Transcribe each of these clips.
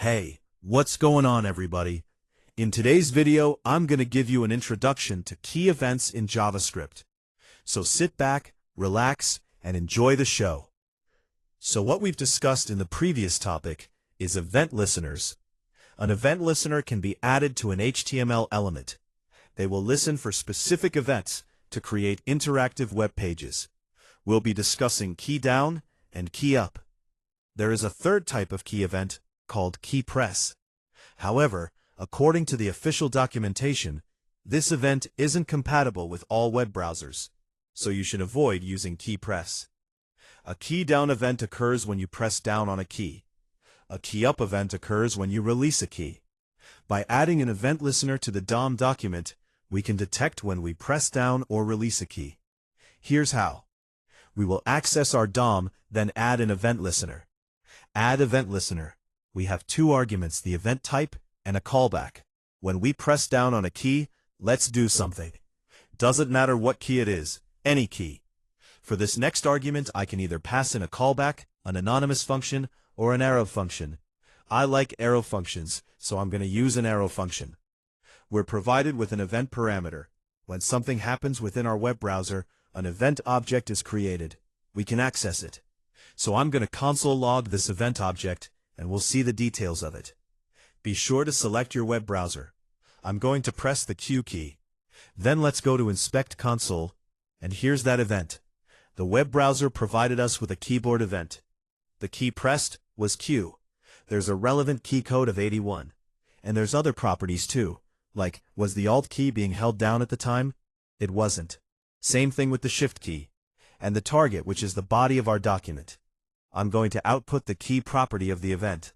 Hey, what's going on everybody? In today's video, I'm going to give you an introduction to key events in JavaScript. So sit back, relax, and enjoy the show. So what we've discussed in the previous topic is event listeners. An event listener can be added to an HTML element. They will listen for specific events to create interactive web pages. We'll be discussing keydown and keyup. There is a third type of key event called key press. However, according to the official documentation, this event isn't compatible with all web browsers, so you should avoid using key press. A key down event occurs when you press down on a key. A key up event occurs when you release a key. By adding an event listener to the DOM document, we can detect when we press down or release a key. Here's how. We will access our DOM, then add an event listener. Add event listener. We have two arguments, the event type and a callback. When we press down on a key, let's do something. Doesn't matter what key it is, any key. For this next argument, I can either pass in a callback, an anonymous function, or an arrow function. I like arrow functions, so I'm going to use an arrow function. We're provided with an event parameter. When something happens within our web browser, an event object is created. We can access it. So I'm going to console log this event object, and we'll see the details of it. Be sure to select your web browser. I'm going to press the Q key. Then let's go to Inspect Console, and here's that event. The web browser provided us with a keyboard event. The key pressed was Q. There's a relevant key code of 81. And there's other properties too, like, was the Alt key being held down at the time? It wasn't. Same thing with the Shift key. And the target, which is the body of our document. I'm going to output the key property of the event.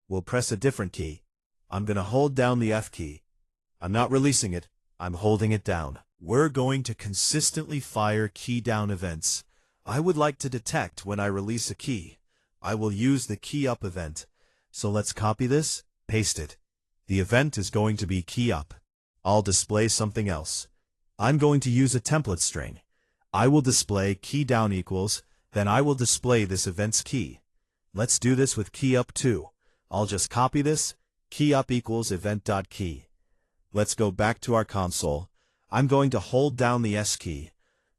We'll press a different key. I'm going to hold down the F key. I'm not releasing it, I'm holding it down. We're going to consistently fire key down events. I would like to detect when I release a key. I will use the key up event. So let's copy this, paste it. The event is going to be key up. I'll display something else. I'm going to use a template string. I will display key down equals, then I will display this event's key. Let's do this with key up too. I'll just copy this, key up equals event.key. Let's go back to our console. I'm going to hold down the S key.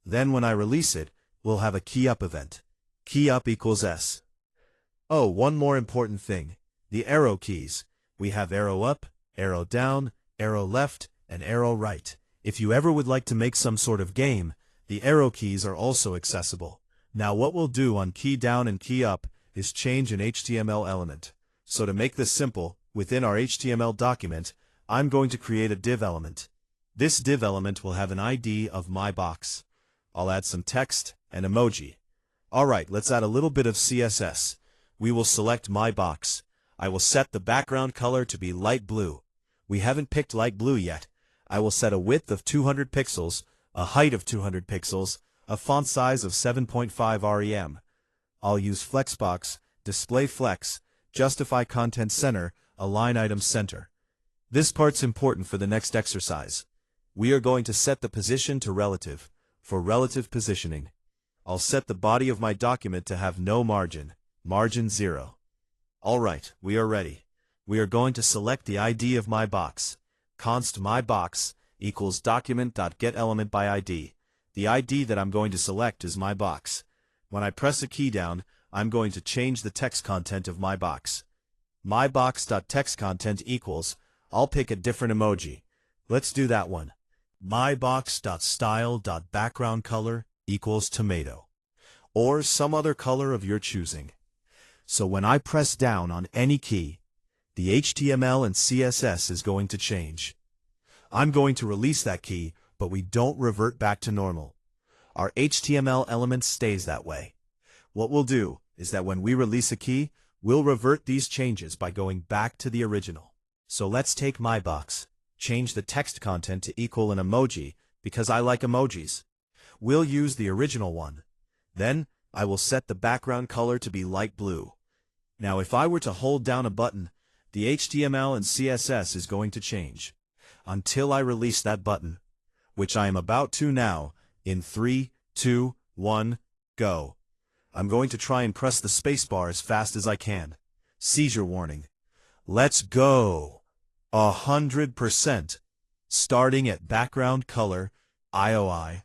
Then when I release it, we'll have a key up event. Key up equals S. Oh, one more important thing. The arrow keys. We have arrow up, arrow down, arrow left, and arrow right. If you ever would like to make some sort of game, the arrow keys are also accessible. Now what we'll do on key down and key up is change an HTML element. So to make this simple, within our HTML document, I'm going to create a div element. This div element will have an ID of my box. I'll add some text and emoji. Alright, let's add a little bit of CSS. We will select my box. I will set the background color to be light blue. We haven't picked light blue yet. I will set a width of 200 pixels, a height of 200 pixels, a font size of 7.5 rem. I'll use flexbox, display flex, justify content center, align item center. This part's important for the next exercise. We are going to set the position to relative, for relative positioning. I'll set the body of my document to have no margin, margin 0. Alright, we are ready. We are going to select the ID of my box. Const myBox equals document.getElementById. The ID that I'm going to select is my box. When I press a key down, I'm going to change the text content of my box. myBox.textContent equals, I'll pick a different emoji. Let's do that one. myBox.style.backgroundColor equals tomato. Or some other color of your choosing. So when I press down on any key, the HTML and CSS is going to change. I'm going to release that key, but we don't revert back to normal. Our HTML element stays that way. What we'll do is that when we release a key, we'll revert these changes by going back to the original. So let's take my box, change the text content to equal an emoji because I like emojis. We'll use the original one. Then, I will set the background color to be light blue. Now if I were to hold down a button, the HTML and CSS is going to change. Until I release that button, which I am about to now, in 3, 2, 1, go. I'm going to try and press the spacebar as fast as I can. Seizure warning. Let's go. 100%. Starting at background color, IOI,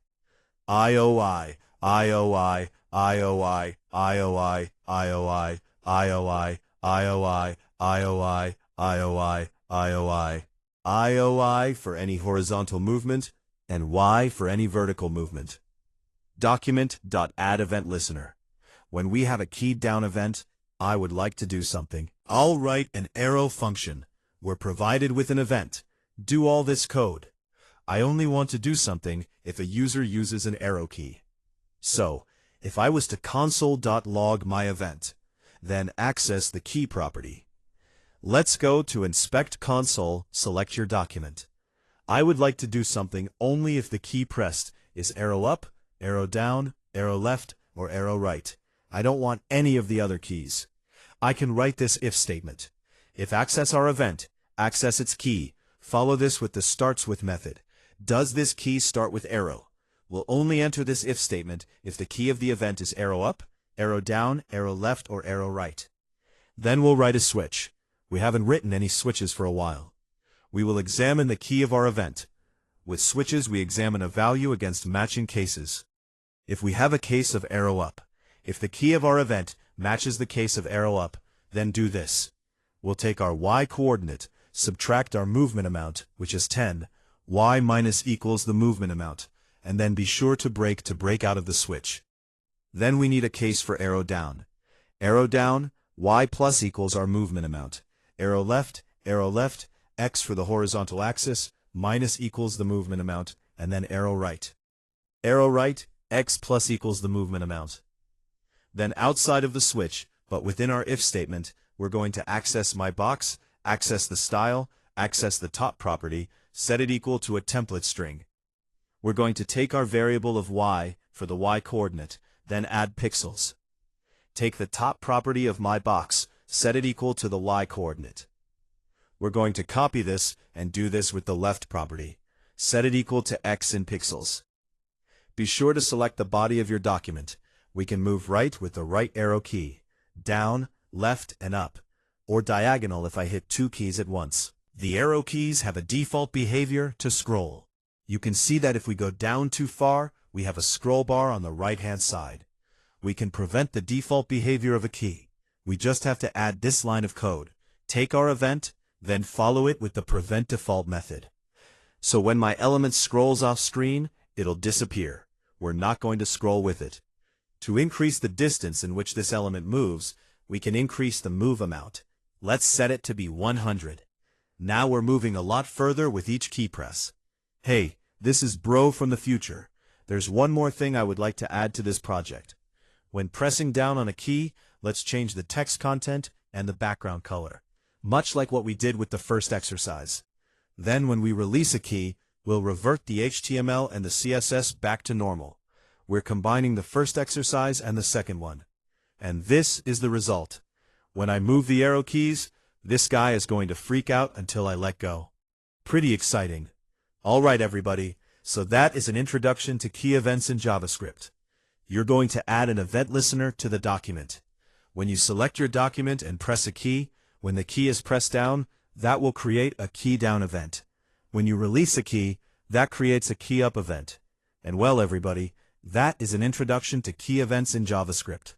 IOI, IOI, IOI, IOI, IOI, IOI, IOI, IOI, IOI, IOI, IOI for any horizontal movement, and Y for any vertical movement. Document.addEventListener. When we have a keyed down event, I would like to do something. I'll write an arrow function. We're provided with an event. Do all this code. I only want to do something if a user uses an arrow key. So, if I was to console.log my event, then access the key property. Let's go to Inspect Console, select your document. I would like to do something only if the key pressed is arrow up, arrow down, arrow left, or arrow right. I don't want any of the other keys. I can write this if statement. If access our event, access its key. Follow this with the starts with method. Does this key start with arrow? We'll only enter this if statement if the key of the event is arrow up, arrow down, arrow left, or arrow right. Then we'll write a switch. We haven't written any switches for a while. We will examine the key of our event. With switches, we examine a value against matching cases. If we have a case of arrow up, if the key of our event matches the case of arrow up, then do this. We'll take our y coordinate, subtract our movement amount, which is 10, y minus equals the movement amount, and then be sure to break out of the switch. Then we need a case for arrow down. Arrow down, y plus equals our movement amount. Arrow left, x for the horizontal axis, minus equals the movement amount, and then arrow right. Arrow right, x plus equals the movement amount. Then outside of the switch, but within our if statement, we're going to access my box, access the style, access the top property, set it equal to a template string. We're going to take our variable of y for the y coordinate, then add pixels. Take the top property of my box, set it equal to the y coordinate. We're going to copy this and do this with the left property. Set it equal to x in pixels. Be sure to select the body of your document. We can move right with the right arrow key, down, left, and up, or diagonal if I hit two keys at once. The arrow keys have a default behavior to scroll. You can see that if we go down too far, we have a scroll bar on the right-hand side. We can prevent the default behavior of a key. We just have to add this line of code. Take our event, then follow it with the prevent default method. So when my element scrolls off screen, it'll disappear. We're not going to scroll with it. To increase the distance in which this element moves, we can increase the move amount. Let's set it to be 100. Now we're moving a lot further with each key press. Hey, this is Bro from the future. There's one more thing I would like to add to this project. When pressing down on a key, let's change the text content and the background color, much like what we did with the first exercise. Then when we release a key, we'll revert the HTML and the CSS back to normal. We're combining the first exercise and the second one. And this is the result. When I move the arrow keys, this guy is going to freak out until I let go. Pretty exciting. All right, everybody. So that is an introduction to key events in JavaScript. You're going to add an event listener to the document. When you select your document and press a key, when the key is pressed down, that will create a key down event. When you release a key, that creates a key up event. And well, everybody, that is an introduction to key events in JavaScript.